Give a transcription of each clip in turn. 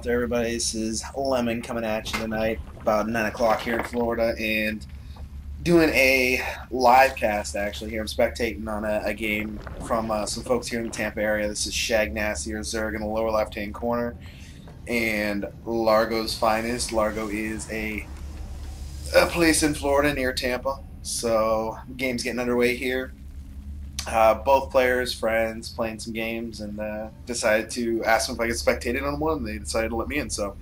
out there, everybody? This is Lemon coming at you tonight about 9 o'clock here in Florida and doing a live cast actually here. I'm spectating on a game from some folks here in the Tampa area. This is Shagnasty or Zerg in the lower left-hand corner and Largosfiinest. Largo is a place in Florida near Tampa. So the game's getting underway here. Both players, friends, playing some games, and decided to ask them if I could spectate it on one. And they decided to let me in, so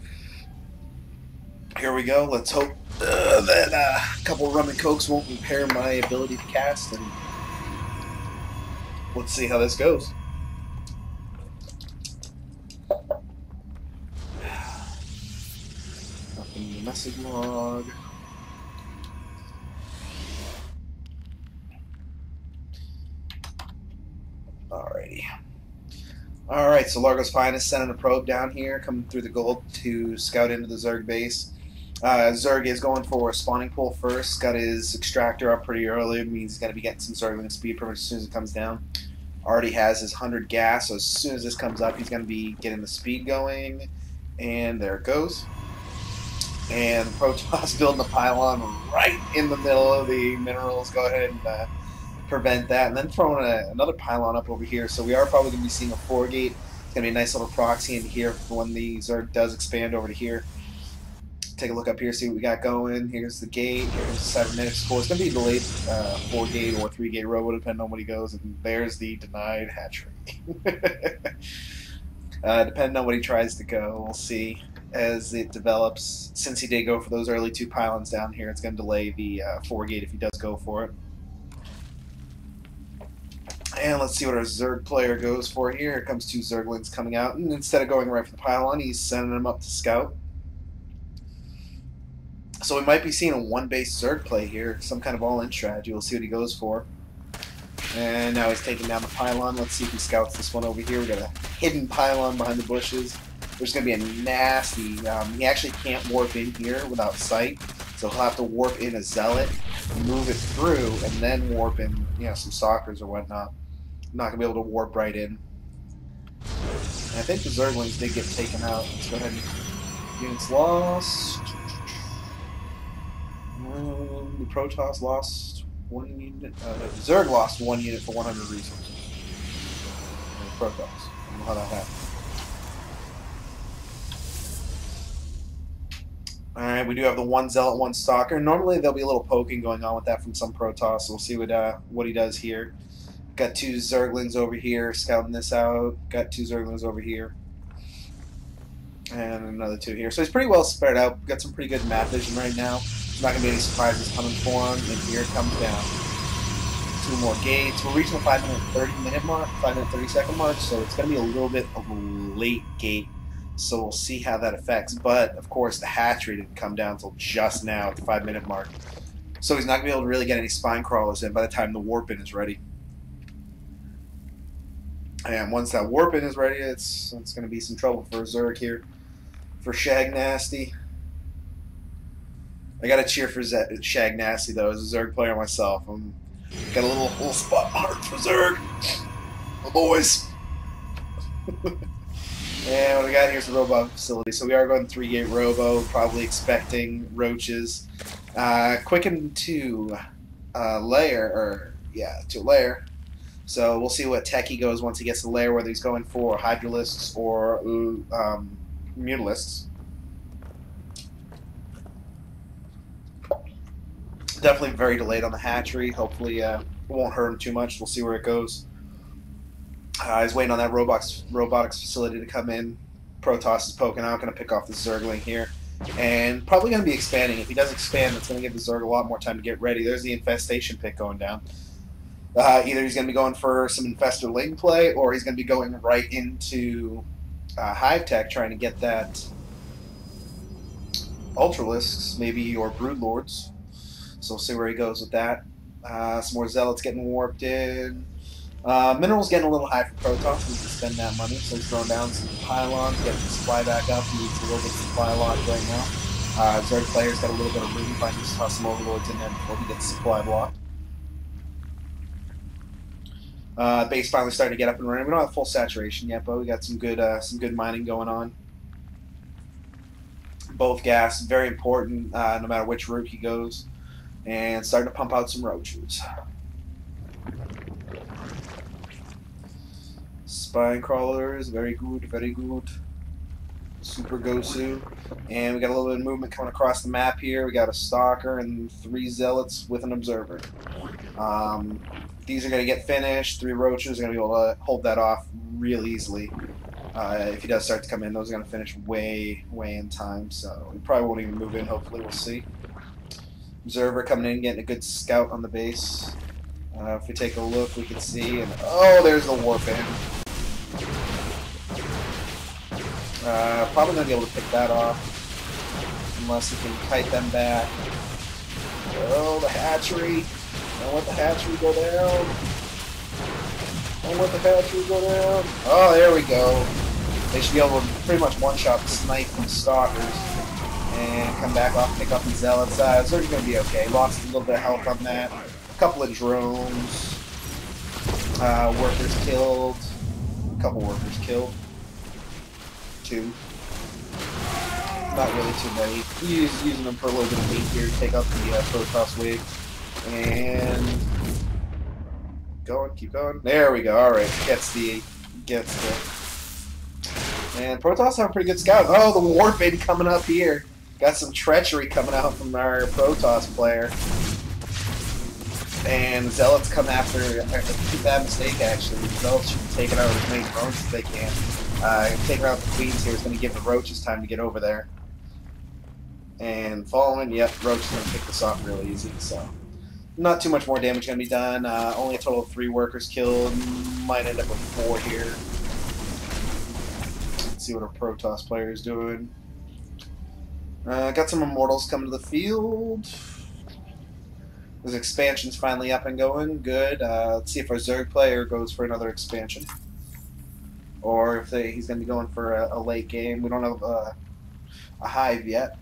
here we go. Let's hope that a couple of rum and cokes won't impair my ability to cast, and let's see how this goes. Open the message log. Alrighty. Alright, so Largosfiinest sending a probe down here, coming through the gold to scout into the Zerg base. Zerg is going for a spawning pool first. Got his extractor up pretty early. It means he's going to be getting some Zergling speed pretty much as soon as it comes down. Already has his 100 gas, so as soon as this comes up, he's going to be getting the speed going. And there it goes. And the Protoss building a pylon right in the middle of the minerals. Go ahead and prevent that, and then throwing another pylon up over here. So we are probably going to be seeing a 4-gate. It's going to be a nice little proxy in here for when the Zerg does expand over to here. Take a look up here, see what we got going. Here's the gate. Here's the cybernetic score. It's going to be delayed 4-gate or 3-gate robo, depending on what he goes. And there's the denied hatchery. Depending on what he tries to go, we'll see as it develops. Since he did go for those early 2 pylons down here, it's going to delay the 4-gate if he does go for it. And let's see what our Zerg player goes for here. Here comes 2 Zerglings coming out, and instead of going right for the pylon, he's sending them up to scout. So we might be seeing a 1-base Zerg play here, some kind of all-in strategy. We'll see what he goes for. And now he's taking down the pylon. Let's see if he scouts this one over here. We got a hidden pylon behind the bushes. There's going to be a nasty... he actually can't warp in here without sight, so he'll have to warp in a Zealot, move it through, and then warp in, some Stalkers or whatnot. Not going to be able to warp right in. And I think the Zerglings did get taken out. Let's go ahead and... Units lost. The Protoss lost 1 unit. The Zerg lost 1 unit for 100 resources. And the Protoss. I don't know how that happened. Alright, we do have the 1 Zealot, 1 Stalker. Normally there'll be a little poking going on with that from some Protoss, so we'll see what he does here. Got 2 Zerglings over here scouting this out. Got 2 Zerglings over here. And another 2 here. So he's pretty well spread out. Got some pretty good map vision right now. There's not going to be any surprises coming for him. And here it comes down. 2 more gates. We're reaching the 5-minute mark, 5-minute 30-second mark. So it's going to be a little bit of a late gate. So we'll see how that affects. But, of course, the hatchery didn't come down until just now at the 5-minute mark. So he's not going to be able to really get any spine crawlers in by the time the warp-in is ready. And once that warp-in is ready, it's going to be some trouble for Zerg here. For Shagnasty. I got to cheer for Shagnasty, though, as a Zerg player myself. I'm got a little spot heart for Zerg. The boys. And what we got here is the robot facility. So we are going 3-gate robo, probably expecting roaches. Quicken to layer, to layer. So we'll see what tech he goes once he gets the layer, whether he's going for Hydralisks or Mutalisks. Definitely very delayed on the hatchery. Hopefully it won't hurt him too much. We'll see where it goes. He's waiting on that robotics facility to come in. Protoss is poking out, going to pick off the Zergling here. And probably going to be expanding. If he does expand, it's going to give the Zerg a lot more time to get ready. There's the infestation pick going down. Either he's going to be going for some Infestor Ling play, or he's going to be going right into Hive Tech, trying to get that Ultralisks, maybe, or Broodlords. So we'll see where he goes with that. Some more Zealots getting warped in. Mineral's getting a little high for Protoss. He needs to spend that money, so he's throwing down some pylons, getting the supply back up. He needs a little bit of supply lock right now. Zerg player's got a little bit of room, if I can just toss some Overlords in there before he gets supply blocked. Base finally starting to get up and running. We don't have full saturation yet, but we got some good mining going on. Both gas, very important no matter which route he goes. And starting to pump out some roaches. Spine crawlers, very good, very good. Super Gosu. And we got a little bit of movement coming across the map here. We got a Stalker and 3 Zealots with an Observer. These are going to get finished. 3 Roaches are going to be able to hold that off real easily. If he does start to come in, those are going to finish way in time. So we probably won't even move in. Hopefully, we'll see. Observer coming in, getting a good scout on the base. If we take a look, we can see. And oh, there's the Warfan. Probably going to be able to pick that off. Unless he can kite them back. Oh, the hatchery. Don't let the hatchery go down. Don't let the hatchery go down. Oh, there we go. They should be able to pretty much one-shot the snipe from Stalkers. And come back off, pick up the Zealots. So they're going to be okay. Lost a little bit of health on that. A couple of drones. Workers killed. A couple workers killed. 2. Not really too many. Using them for a little bit of meat here to take out the Protoss wave. And keep going. There we go. All right, gets the. And Protoss have a pretty good scout. Oh, the Warfan coming up here. Got some treachery coming out from our Protoss player. And Zealots come after. Bad mistake actually. The Zealots should be taking out as many drones as they can. Taking out the Queens here is going to give the Roaches time to get over there. And following, yep, Roach is going to pick this off real easy. So not too much more damage going to be done. Only a total of 3 workers killed. Might end up with 4 here. Let's see what our Protoss player is doing. Got some Immortals coming to the field. His expansion's finally up and going. Good. Let's see if our Zerg player goes for another expansion. Or if he's going to be going for a late game. We don't have a hive yet.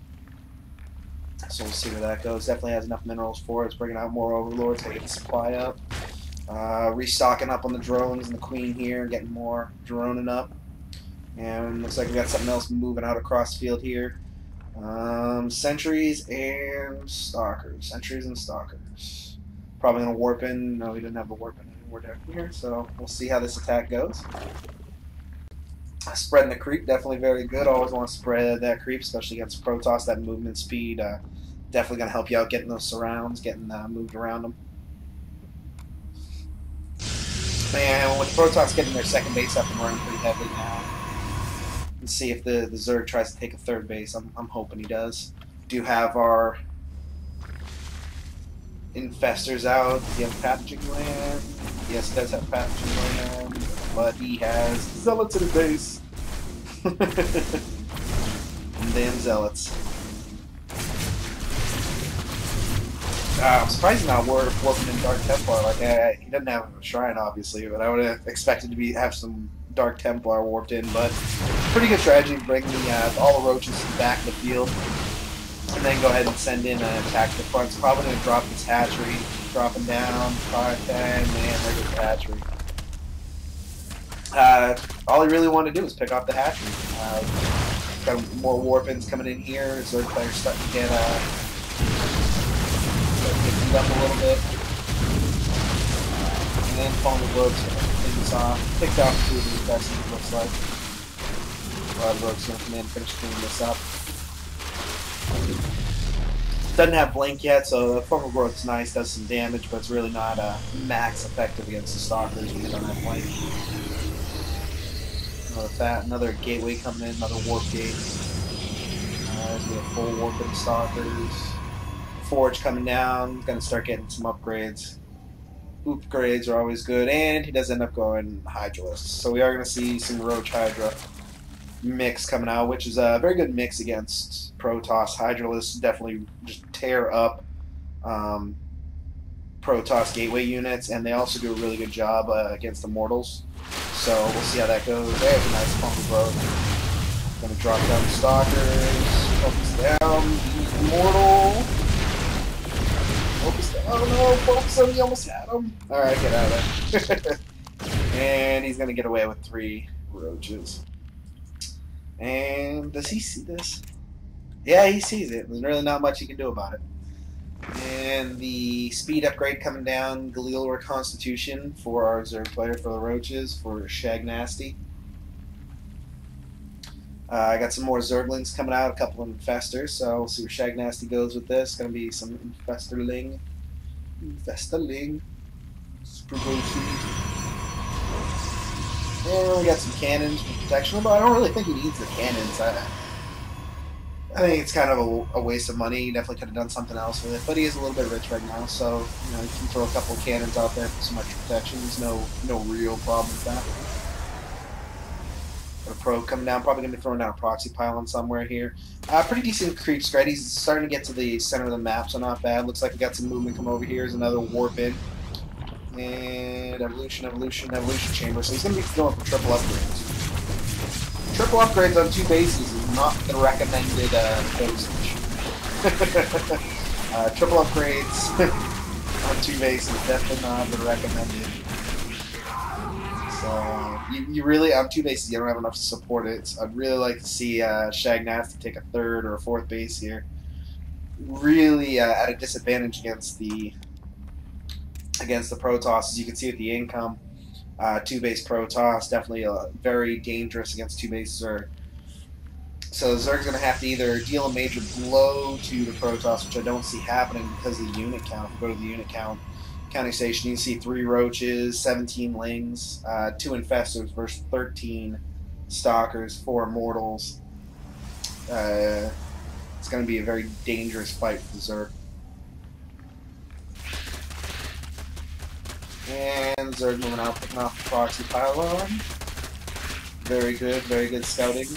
So we'll see where that goes. Definitely has enough minerals for it. It's bringing out more Overlords to get the supply up. Restocking up on the drones and the Queen here. Getting more droning up. And looks like we got something else moving out across the field here. Sentries and Stalkers. Sentries and Stalkers. Probably going to warp in. No, we didn't have a warp in anymore down here. So we'll see how this attack goes. Spreading the creep, definitely very good. Always want to spread that creep, especially against Protoss. That movement speed definitely going to help you out getting those surrounds, getting moved around them. And with the Protoss getting their second base up and running pretty heavily now. Let's see if the Zerg tries to take a third base. I'm hoping he does. Do have our Infestors out. Does he have Pathogen Land? Yes, he does have Pathogen Land. But he has Zealots in his base. And damn Zealots. I'm surprised he's not warping in Dark Templar. Like he doesn't have a shrine, obviously, but I would have expected to have some Dark Templar warped in. But pretty good strategy to bring all the Roaches back to the field, and then go ahead and send in an attack to the front. It's probably going to drop this hatchery, dropping down 5, 10, and there goes the hatchery. All he really wanted to do was pick off the hatchery. Got more warpins coming in here. Zerg players starting to get beat up a little bit. And then falling the Rogues things off. Picked off 2 of the best, it looks like. A lot of Rogues going to come in and finish cleaning this up. Doesn't have blink yet, so the former growth's nice, does some damage, but it's really not max effective against the Stalkers when they don't have blink. Another gateway coming in, another warp gate. There's a full warp in the Stalkers. Forge coming down, gonna start getting some upgrades. Upgrades are always good, and he does end up going Hydralisk. So we are gonna see some Roach Hydra mix coming out, which is a very good mix against Protoss. Hydralisk definitely just tear up Protoss gateway units, and they also do a really good job against Immortals. So we'll see how that goes. There's a nice pump of growth. Gonna drop down the Stalkers. Focus down. Use Immortal. Focus down. Oh no, focus on him. He almost had him. Alright, get out of there. And he's gonna get away with 3 Roaches. And does he see this? Yeah, he sees it. There's really not much he can do about it. And the speed upgrade coming down, Galil or Constitution for our Zerg player for the Roaches for Shagnasty. I got some more Zerglings coming out, a couple of Infestors, so we'll see where Shagnasty goes with this. Going to be some Infestorling. Infestorling. And we got some cannons for protection, but I don't really think he needs the cannons. I think it's kind of a waste of money. He definitely could have done something else with it, but he is a little bit rich right now, so you know, you can throw a couple of cannons out there for some extra protection. There's no real problem with that. Got a probe coming down, probably going to be throwing down a proxy pylon somewhere here. Pretty decent creep spread. He's starting to get to the center of the map, so not bad. Looks like we got some movement coming over here. There's another warp in. And evolution chamber. So he's going to be going for triple upgrades. Triple upgrades on 2 bases is not the recommended dosage. Triple upgrades on 2 bases definitely not the recommended. So you really on 2 bases you don't have enough to support it. So I'd really like to see Shagnasty take a 3rd or a 4th base here. Really at a disadvantage against the Protoss, as you can see with the income. 2-base Protoss definitely very dangerous against 2-base Zerg. So Zerg's going to have to either deal a major blow to the Protoss, which I don't see happening because of the unit count. If you go to the unit count counting station, you see 3 Roaches, 17 Lings, 2 Infestors versus 13 Stalkers, 4 Immortals. It's going to be a very dangerous fight for the Zerg. And Zerg moving out, picking off the proxy pylon. Very good scouting.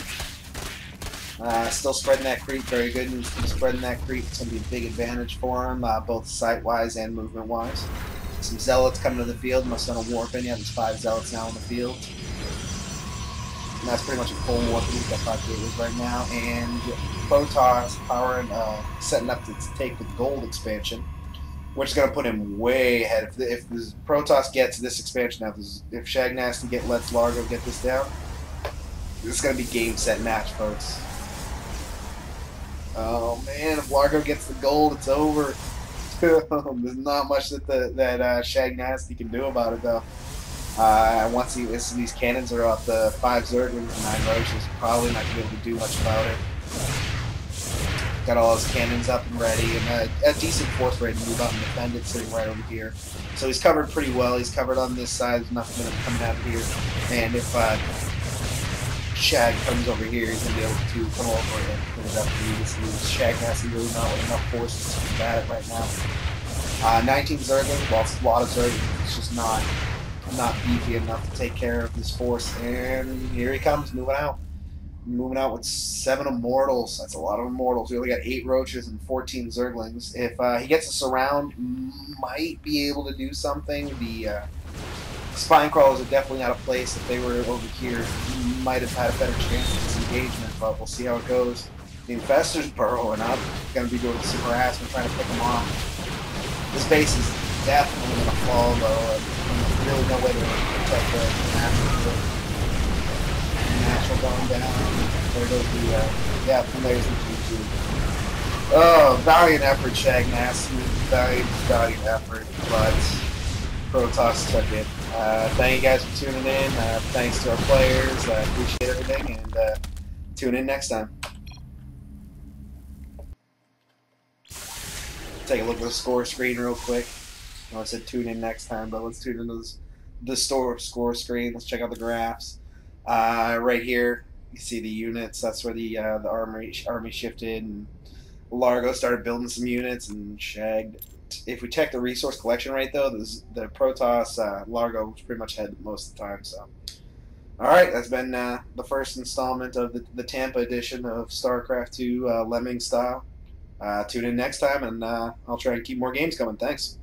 Still spreading that creep, very good. And spreading that creep, it's going to be a big advantage for him, both site-wise and movement-wise. Some Zealots coming to the field, must have done a warp in. Yeah, there's 5 Zealots now in the field. And that's pretty much a full warp in. He's got 5 gateways right now. And Protoss powering, setting up to take the gold expansion, which is going to put him way ahead. If the Protoss gets this expansion now, if Shagnasty lets Largo get this down, this is going to be game, set, match, folks. Oh man, if Largo gets the gold, it's over. There's not much that Shagnasty can do about it, though. Once these cannons are up, the 5 Zerglings and 9 Roaches probably not going to be able to do much about it. Got all his cannons up and ready, and a decent force ready to move out and defend it, sitting right over here. So he's covered pretty well. He's covered on this side. There's nothing coming out of here. And if Shag comes over here, he's going to be able to come over and put it up to you. Shagnasty really not with enough forces to combat it right now. 19 Zerglings, well, it's a lot of Zerglings. It's just not beefy enough to take care of this force. And here he comes, moving out. Moving out with 7 Immortals. That's a lot of Immortals. We only got 8 Roaches and 14 Zerglings. If he gets us around, might be able to do something. The Spine Crawlers are definitely out of place. If they were over here, might have had a better chance of this engagement, but we'll see how it goes. The Infestor's burrowing up. Going to be doing some harassment, trying to pick them off. This base is definitely going to fall, though. There's really no way to protect the natural going down. There goes the, yeah, and there's the G2. Oh, valiant effort, Shagnasty. Valiant effort, but Protoss took it. Thank you guys for tuning in. Thanks to our players. Appreciate everything, and tune in next time. Take a look at the score screen real quick. I know I said tune in next time, but let's tune into the score screen. Let's check out the graphs. Right here, you see the units. That's where the army shifted, and Largo started building some units, and Shag. If we check the resource collection rate, though, the Protoss Largo was pretty much ahead most of the time. So, all right, that's been the first installment of the Tampa edition of Starcraft 2 Lemming style. Tune in next time, and I'll try and keep more games coming. Thanks.